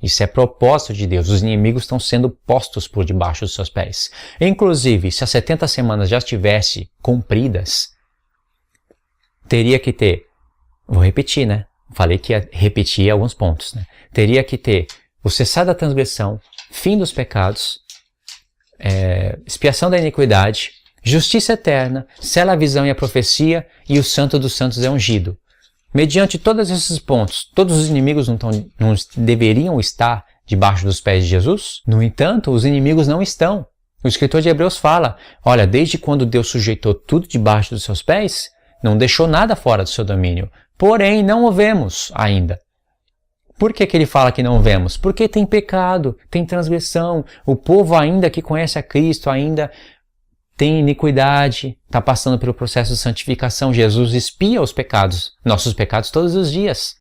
Isso é propósito de Deus. Os inimigos estão sendo postos por debaixo dos seus pés. Inclusive, se as 70 semanas já estivessem cumpridas, teria que ter... Vou repetir, né? Falei que ia repetir alguns pontos, né? Teria que ter o cessar da transgressão, fim dos pecados, expiação da iniquidade, justiça eterna, sela a visão e a profecia, e o santo dos santos é ungido. Mediante todos esses pontos, todos os inimigos não deveriam estar debaixo dos pés de Jesus? No entanto, os inimigos não estão. O escritor de Hebreus fala, olha, desde quando Deus sujeitou tudo debaixo dos seus pés, não deixou nada fora do seu domínio. Porém, não o vemos ainda. Por que ele fala que não vemos? Porque tem pecado, tem transgressão. O povo ainda que conhece a Cristo ainda tem iniquidade, está passando pelo processo de santificação. Jesus expia os pecados, nossos pecados todos os dias.